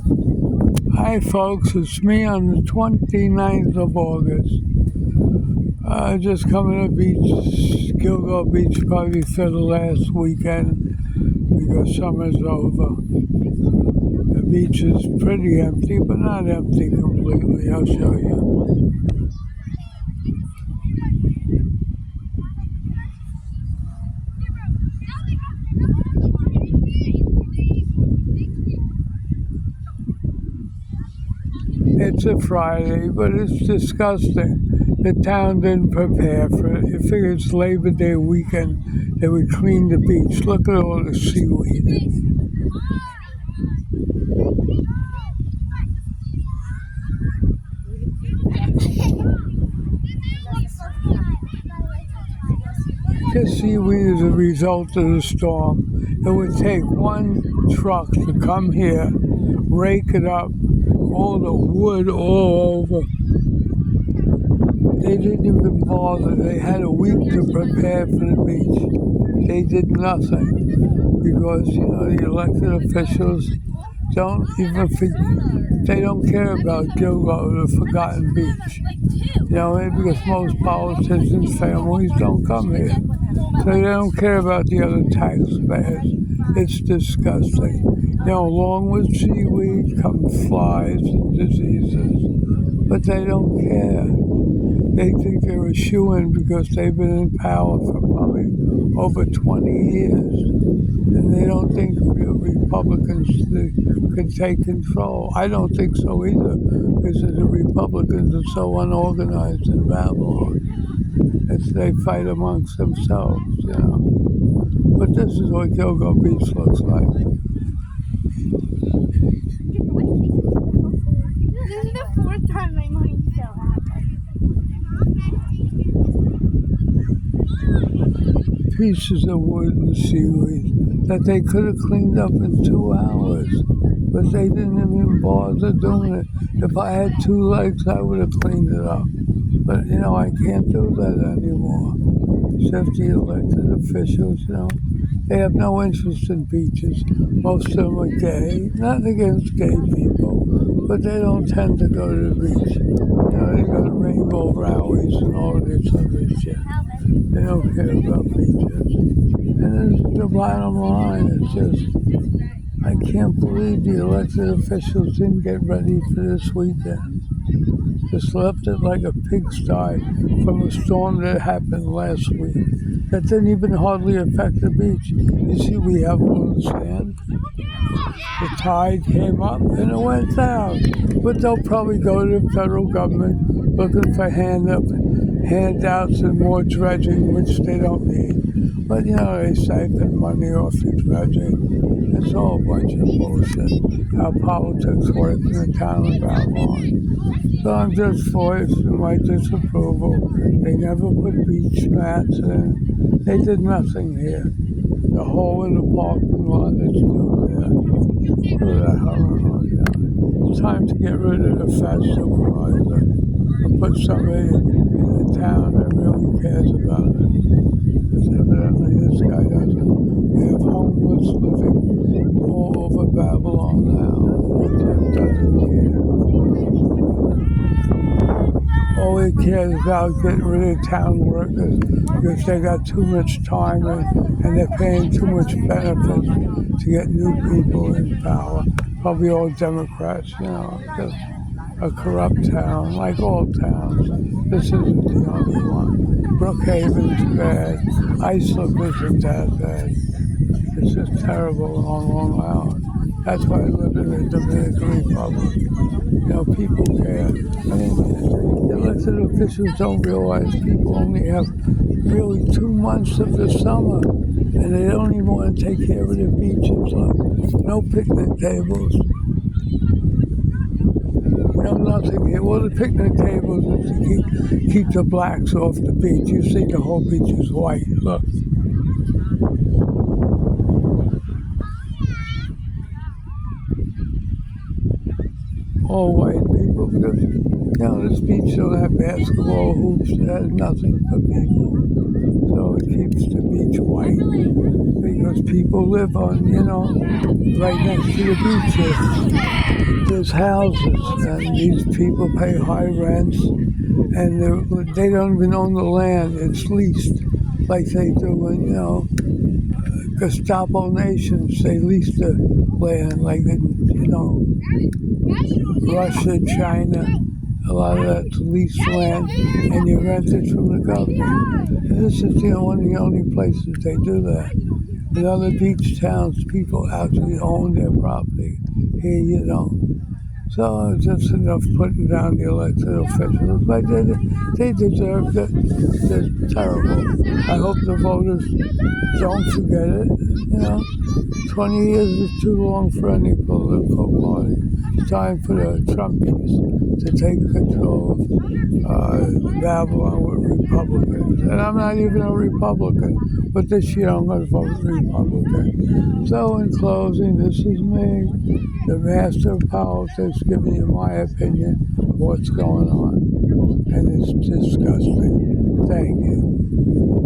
Hi folks, it's me on the 29th of August. Just coming to beach, Gilgo Beach probably for the last weekend because summer's over. The beach is pretty empty, but not empty completely. I'll show you. It's a Friday, but it's disgusting. The town didn't prepare for it. You figure it's Labor Day weekend, they would clean the beach. Look at all the seaweed. This seaweed is a result of the storm. It would take one truck to come here, rake it up, all the wood all over. They didn't even bother. They had a week to prepare for the beach. They did nothing because, the elected officials don't even they don't care about Gilgo, the forgotten beach. Because most politicians' families don't come here. So they don't care about the other taxpayers. It's disgusting. Along with seaweed come flies and diseases, but they don't care. They think they're a shoo-in because they've been in power for probably over 20 years. And they don't think real Republicans can take control. I don't think so either, because the Republicans are so unorganized in Babylon. They fight amongst themselves, But this is what Gilgo Beach looks like. This is the fourth time my money fell out. Pieces of wood and seaweed that they could have cleaned up in 2 hours, but they didn't even bother doing it. If I had 2 legs, I would have cleaned it up. But, I can't do that anymore. Except the elected officials, they have no interest in beaches. Most of them are gay. Nothing against gay people, but they don't tend to go to the beach. They go to rainbow rallies and all this other shit. They don't care about beaches. And it's the bottom line. It's just, I can't believe the elected officials didn't get ready for this weekend. Just left it like a pigsty from a storm that happened last week. That didn't even hardly affect the beach. You see, we have all the sand. The tide came up and it went down. But they'll probably go to the federal government looking for handouts and more dredging, which they don't need. But, they siphon money off the dredging. It's all a bunch of bullshit, how politics work in the town of Babylon. So I'm just voicing my disapproval. They never put beach mats in. They did nothing here. The hole in the parking lot is still there. It's time to get rid of the fat supervisor and put somebody in the town that really cares about it. Because evidently this guy doesn't. We have homeless living all over Babylon now. He just doesn't care. All he cares about getting rid of town workers because they got too much time and they're paying too much benefits to get new people in power. Probably all Democrats, just a corrupt town, like all towns. This isn't the only one. Brookhaven's bad. Islip isn't that bad. It's just terrible on Long Island. That's why I live in the Dominican Republic. People care. The elected officials don't realize people only have really 2 months of the summer, and they don't even want to take care of the beaches. No picnic tables. Nothing here. Well, the picnic tables is to keep the blacks off the beach. You see the whole beach is white. Look. All white people, because this beach don't have basketball hoops. It has nothing for people, so it keeps the beach white because people live on, right next to the beach here. there's houses, and these people pay high rents, and they don't even own the land. It's leased, like they do in, Gestapo nations. They lease the land, like in, Russia, China. A lot of that's leased land, and you rent it from the government. And this is one of the only places they do that. In other beach towns, people actually own their property. Here you don't. So it's just enough putting down the elected officials. But they deserve it. They're terrible. I hope the voters don't forget it. 20 years is too long for any political party. It's time for the Trumpies to take control of Babylon with Republicans. And I'm not even a Republican, but this year I'm going to vote Republican. So in closing, this is me, the master of politics, giving you my opinion of what's going on. And it's disgusting.